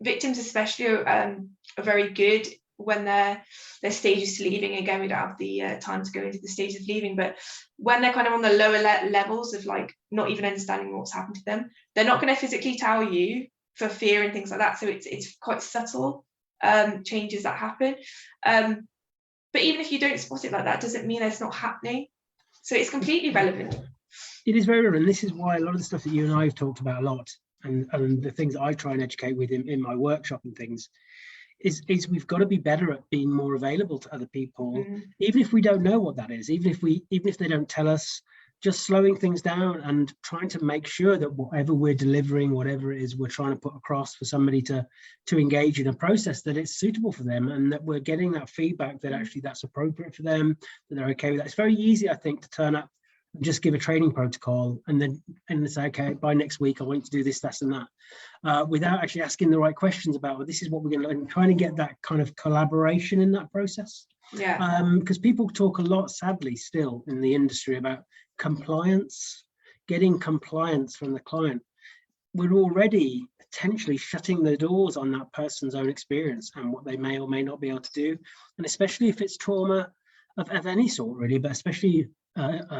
victims especially are very good when their stages to leaving. Again, we don't have the time to go into the stages of leaving, but when they're kind of on the lower levels of like not even understanding what's happened to them, they're not going to physically tell you for fear and things like that. So it's quite subtle changes that happen. But even if you don't spot it like that, doesn't mean it's not happening. So it's completely relevant. It is very relevant. This is why a lot of the stuff that you and I have talked about a lot, and the things that I try and educate with in my workshop and things, is we've got to be better at being more available to other people, Mm. even if we don't know what that is, even if they don't tell us, just slowing things down and trying to make sure that whatever we're delivering, whatever it is we're trying to put across for somebody to engage in a process, that it's suitable for them, and that we're getting that feedback that actually that's appropriate for them, that they're okay with that. It's very easy, I think, to turn up and just give a training protocol and then say, okay, by next week I want you to do this, that, and that, without actually asking the right questions about, well, this is what we're going to learn, trying to get that kind of collaboration in that process. Yeah. Because people talk a lot, sadly, still in the industry about compliance, getting compliance from the client. We're already potentially shutting the doors on that person's own experience and what they may or may not be able to do. And especially if it's trauma of any sort, really, but especially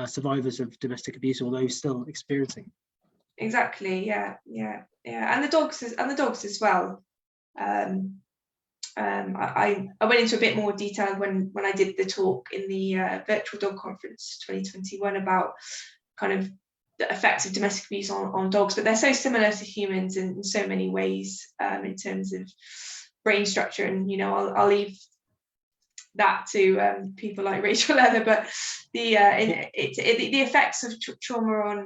survivors of domestic abuse or those still experiencing. Exactly. Yeah. And the dogs as well. I went into a bit more detail when I did the talk in the virtual dog conference 2021 about kind of the effects of domestic abuse on dogs, but they're so similar to humans in so many ways, in terms of brain structure. And I'll leave that to people like Rachel Leather, but the effects of trauma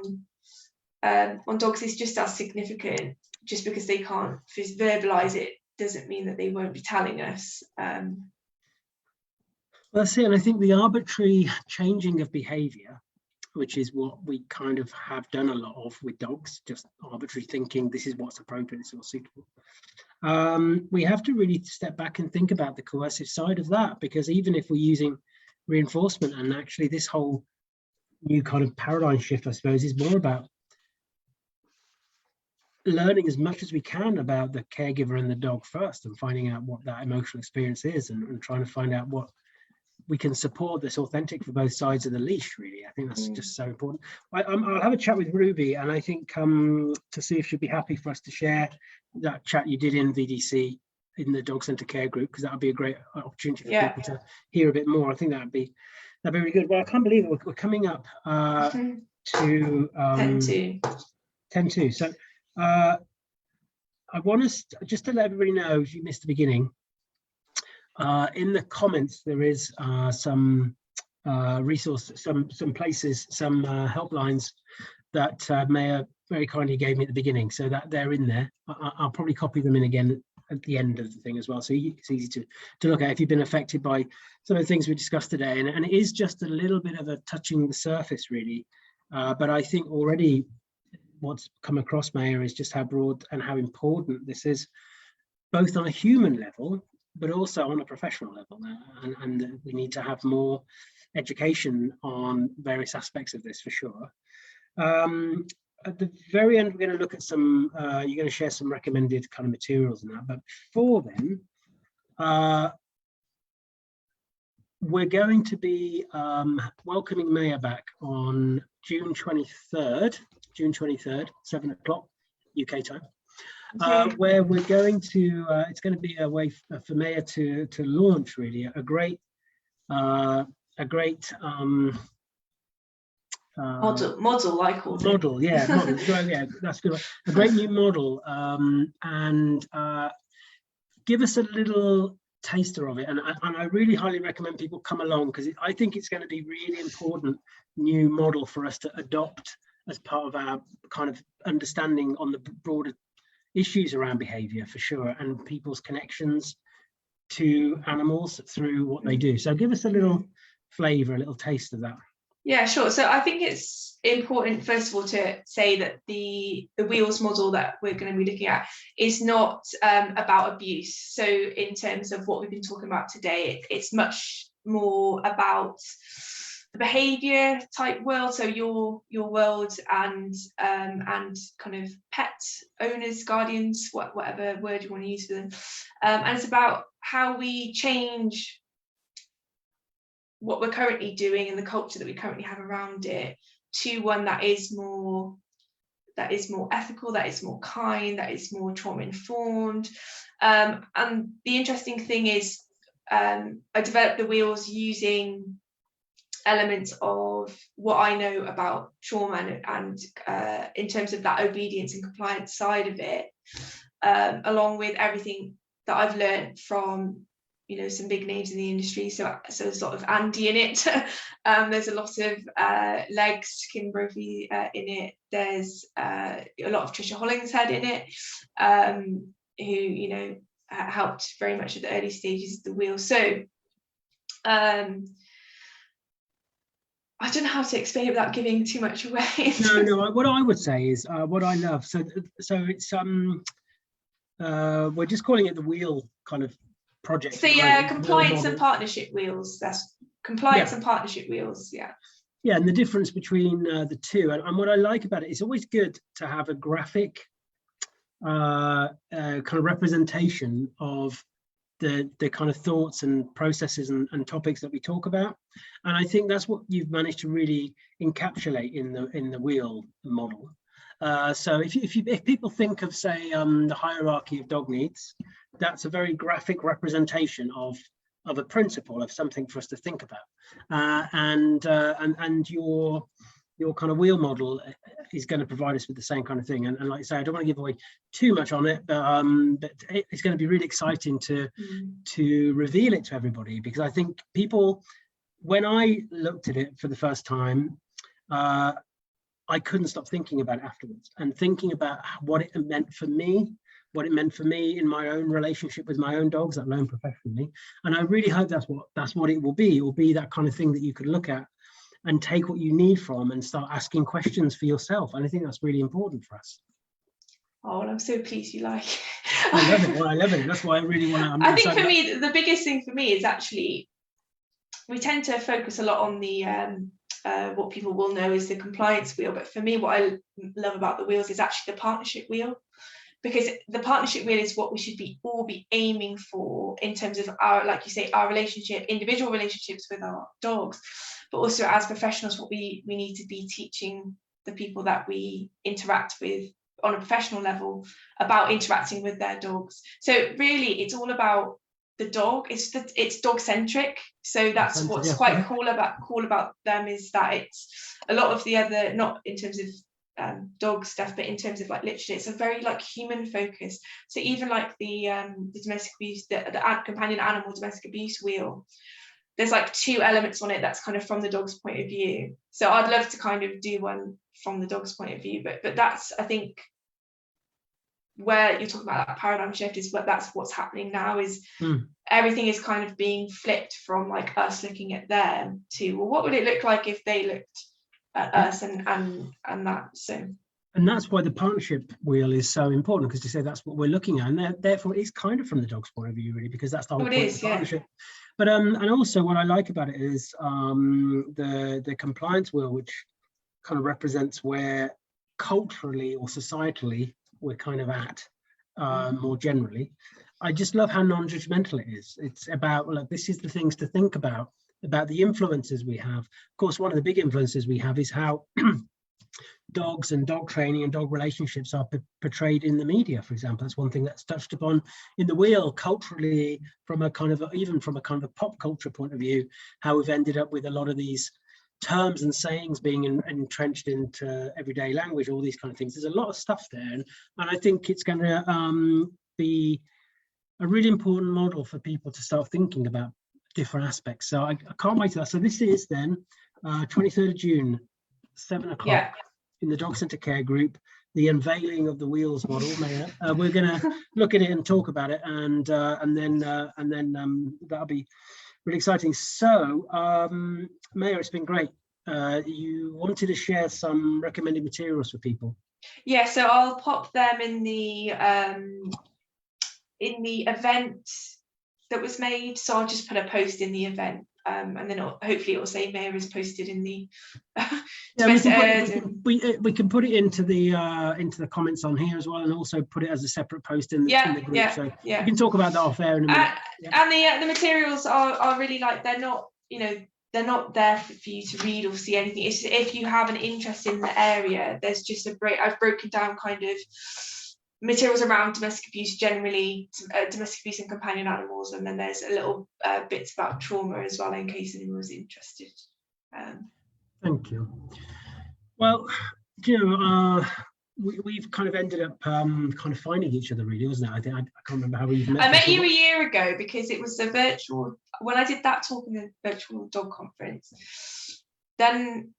on dogs is just as significant. Just because they can't verbalize it doesn't mean that they won't be telling us. Well, that's it. And I think the arbitrary changing of behavior, which is what we kind of have done a lot of with dogs, just arbitrary thinking, this is what's appropriate, this is what's suitable. We have to really step back and think about the coercive side of that, because even if we're using reinforcement, and actually this whole new kind of paradigm shift, I suppose, is more about learning as much as we can about the caregiver and the dog first, and finding out what that emotional experience is, and trying to find out what we can support that's authentic for both sides of the leash, really. I think that's just so important. I'll have a chat with Ruby, and I think to see if she'd be happy for us to share that chat you did in VDC in the Dog Centre Care Group, because that would be a great opportunity for people to hear a bit more. I think that'd be really good. Well, I can't believe it. We're coming up to 10:02. So I want us just to let everybody know, if you missed the beginning, in the comments there is some resources, some places, some helplines that Maya very kindly gave me at the beginning, so that they're in there. I'll probably copy them in again at the end of the thing as well, so it's easy to look at if you've been affected by some of the things we discussed today. And it is just a little bit of a touching the surface, really, but I think already what's come across, Maya, is just how broad and how important this is, both on a human level but also on a professional level, and we need to have more education on various aspects of this, for sure. At the very end, we're going to look at some, you're going to share some recommended kind of materials and that, but before then, we're going to be welcoming Maya back on June 23rd, 7 o'clock UK time. Where we're going to, it's going to be a way for Maya to launch, really, a great model, I called it. Model, yeah, model. Yeah, that's good. A great new model, and give us a little taster of it. And I really highly recommend people come along, because I think it's going to be really important new model for us to adopt as part of our kind of understanding on the broader issues around behavior, for sure, and people's connections to animals through what they do. So give us a little flavor, a little taste of that. Yeah, sure. So I think it's important, first of all, to say that the wheels model that we're going to be looking at is not about abuse. So in terms of what we've been talking about today, it's much more about the behavior type world, so your world, and kind of pet owners, guardians, whatever word you want to use for them, and it's about how we change what we're currently doing and the culture that we currently have around it to one that is more ethical, that is more kind, that is more trauma informed. And the interesting thing is, I developed the wheels using elements of what I know about trauma and in terms of that obedience and compliance side of it, along with everything that I've learned from, you know, some big names in the industry. So sort of Andy in it. There's a lot of Legs, Kim Brophy in it. There's a lot of Trisha Hollingshead in it, who, you know, helped very much at the early stages of the wheel. So I don't know how to explain it without giving too much away. No. What I would say is what I love. So it's we're just calling it the wheel kind of project. It's the compliance and partnership wheels. That's compliance and partnership wheels. Yeah. Yeah, and the difference between the two, and what I like about it, it's always good to have a graphic kind of representation of the kind of thoughts and processes and topics that we talk about. And I think that's what you've managed to really encapsulate in the wheel model. So if people think of, say, the hierarchy of dog needs, that's a very graphic representation of a principle, of something for us to think about. And your kind of wheel model is going to provide us with the same kind of thing. And like I say, I don't want to give away too much on it, but it's going to be really exciting to reveal it to everybody, because I think people, when I looked at it for the first time, I couldn't stop thinking about it afterwards, and thinking about what it meant for me, in my own relationship with my own dogs, let alone professionally. And I really hope that's what it will be. It will be that kind of thing that you could look at and take what you need from and start asking questions for yourself. And I think that's really important for us. Oh, well, I'm so pleased you like it. I love it. Well, I love it. That's why I really want to. I think for me, the biggest thing for me is actually, we tend to focus a lot on the what people will know is the compliance wheel. But for me, what I love about the wheels is actually the partnership wheel, because the partnership wheel is what we should all be aiming for in terms of our, like you say, our individual relationships with our dogs, but also as professionals, what we need to be teaching the people that we interact with on a professional level about interacting with their dogs. So really, it's all about the dog. It's dog centric. So that's what's quite cool about them, is that it's a lot of the other, not in terms of dog stuff, but in terms of like literature, it's a very like human focus. So even like the domestic abuse, the companion animal domestic abuse wheel, there's like 2 elements on it that's kind of from the dog's point of view. So I'd love to kind of do one from the dog's point of view, but that's, I think, where you're talking about that paradigm shift, is that's what's happening now, is everything is kind of being flipped from like us looking at them to, well, what would it look like if they looked at us, and that. So, and that's why the partnership wheel is so important, because to say that's what we're looking at, and therefore it's kind of from the dog's point of view, really, because that's the whole point of the partnership. But and also what I like about it is the compliance wheel, which kind of represents where culturally or societally we're kind of at, more generally. I just love how non-judgmental it is. It's about, like, this is the things to think about the influences we have. Of course, one of the big influences we have is how dogs and dog training and dog relationships are portrayed in the media, for example. That's one thing that's touched upon in the wheel culturally, from a kind of a pop culture point of view, how we've ended up with a lot of these terms and sayings being entrenched into everyday language, all these kind of things. There's a lot of stuff there, and I think it's going to be a really important model for people to start thinking about different aspects. So I can't wait to that. So this is then 23rd of June, 7 o'clock in the Dog Centre Care Group, the unveiling of the wheels model. We're going to look at it and talk about it, and then that'll be really exciting. So, Mayor, it's been great. You wanted to share some recommended materials for people. Yeah, so I'll pop them in the event that was made. So I'll just put a post in the event, and then hopefully it will say Mayor is posted in the. We can put it into the comments on here as well, and also put it as a separate post in the group. So we can talk about that off air in a minute. And the materials are really, like, they're not, they're not there for you to read or see anything. It's if you have an interest in the area, there's just I've broken down kind of materials around domestic abuse generally, domestic abuse and companion animals, and then there's a little bits about trauma as well, in case anyone was interested. Thank you. Well, we've kind of ended up kind of finding each other, really, wasn't it? I can't remember how we met. I met you a year ago because it was a virtual, when I did that talk in the virtual dog conference, then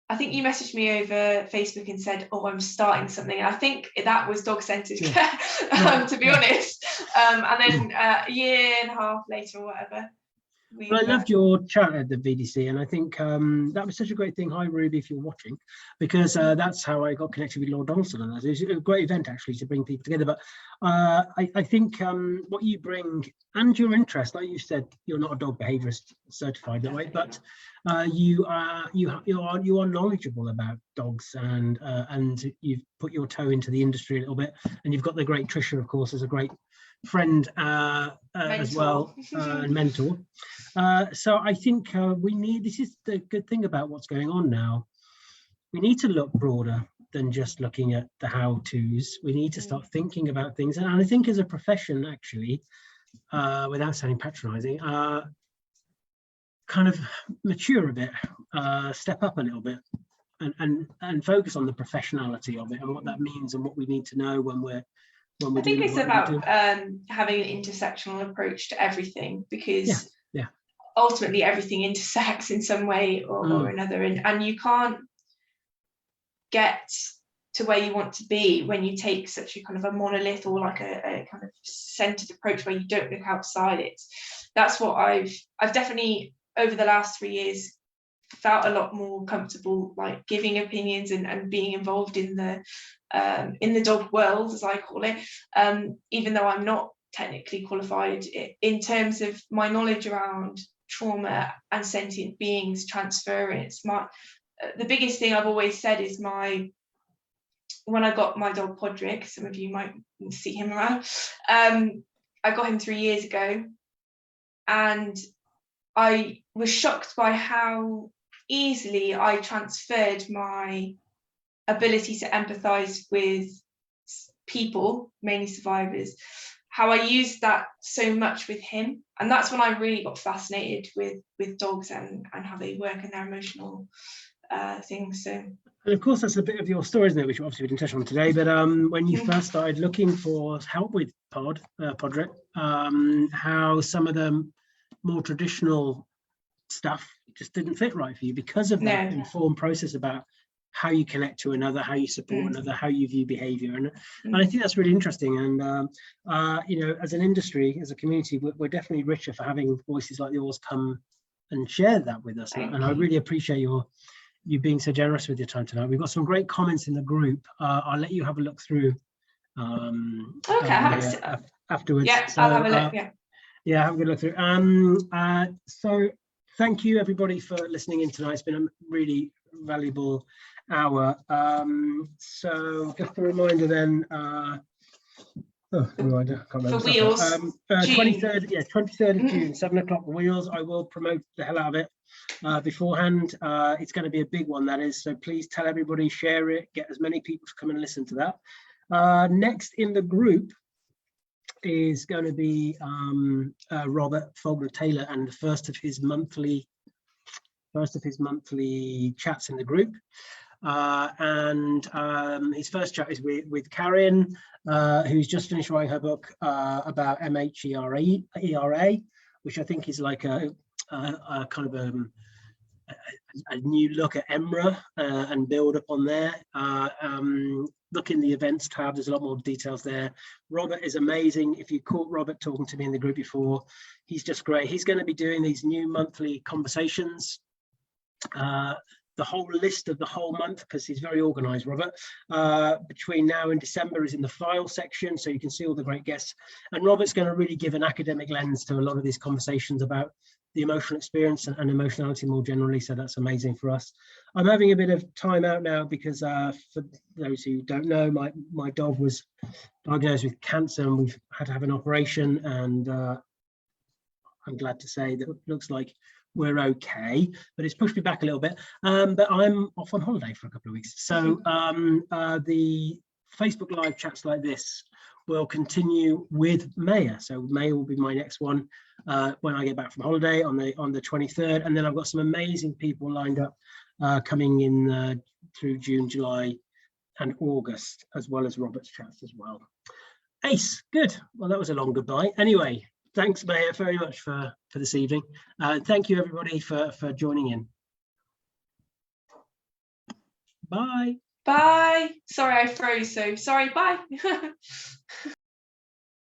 I think you messaged me over Facebook and said, oh, I'm starting something. And I think that was dog centered care, to be honest. And then a year and a half later or whatever. Well, I loved your chat at the VDC, and I think that was such a great thing. Hi, Ruby, if you're watching, because that's how I got connected with Lord Donaldson, and it was a great event actually to bring people together. But I think what you bring and your interest, like you said, you're not a dog behaviourist certified that way, but you are knowledgeable about dogs, and you've put your toe into the industry a little bit, and you've got the great Trisha, of course, as a great friend as well, and mentor. So I think this is the good thing about what's going on now. We need to look broader than just looking at the how-tos. We need to start thinking about things. And I think as a profession, actually, without sounding patronizing, kind of mature a bit, step up a little bit, and focus on the professionality of it and what that means and what we need to know when we're I think it's about having an intersectional approach to everything, because ultimately everything intersects in some way or another, and you can't get to where you want to be when you take such a kind of a monolith or like a kind of centered approach where you don't look outside it. That's what I've definitely over the last 3 years felt a lot more comfortable, like giving opinions and being involved in the dog world, as I call it, even though I'm not technically qualified, in terms of my knowledge around trauma and sentient beings transference. The biggest thing I've always said is when I got my dog Podrick, some of you might see him around, I got him 3 years ago, and I was shocked by how easily I transferred my ability to empathize with people, mainly survivors, how I used that so much with him. And that's when I really got fascinated with dogs and how they work and their emotional things. So, and of course, that's a bit of your story, isn't it? Which obviously we didn't touch on today. But when you first started looking for help with Podrick, how some of the more traditional stuff just didn't fit right for you because of that informed process about how you connect to another, how you support another, how you view behavior. And I think that's really interesting. And, as an industry, as a community, we're definitely richer for having voices like yours come and share that with us. And I really appreciate you being so generous with your time tonight. We've got some great comments in the group. I'll let you have a look through afterwards. Yeah, so, I'll have a look, have a good look through. So thank you everybody for listening in tonight. It's been a really valuable hour. So just a reminder then, reminder, can't remember. For Wheels, 23rd, 23rd of June, 7 o'clock, Wheels. I will promote the hell out of it beforehand. It's going to be a big one, that is, so please tell everybody, share it, get as many people to come and listen to that. Next in the group is going to be Robert Faulkner-Taylor, and the first of his monthly chats in the group. His first chat is with Karen, who's just finished writing her book about MHERA, which I think is like a kind of a new look at EMRA and build up on there. Look in the events tab, there's a lot more details there. Robert is amazing. If you caught Robert talking to me in the group before, he's just great. He's going to be doing these new monthly conversations, the whole list of the whole month, because he's very organized, Robert. Between now and December is in the file section, so you can see all the great guests. And Robert's going to really give an academic lens to a lot of these conversations about the emotional experience and emotionality more generally, so that's amazing for us. I'm having a bit of time out now because for those who don't know, my dog was diagnosed with cancer and we've had to have an operation, and I'm glad to say that it looks like we're okay, but it's pushed me back a little bit. But I'm off on holiday for a couple of weeks. So the Facebook Live chats like this will continue with Maya. So Maya will be my next one when I get back from holiday on the 23rd. And then I've got some amazing people lined up coming in through June, July, and August, as well as Robert's Trust as well. Ace, good. Well, that was a long goodbye. Anyway, thanks, Mayor, very much for this evening. Thank you, everybody, for joining in. Bye. Bye. Sorry, I froze. So sorry. Bye.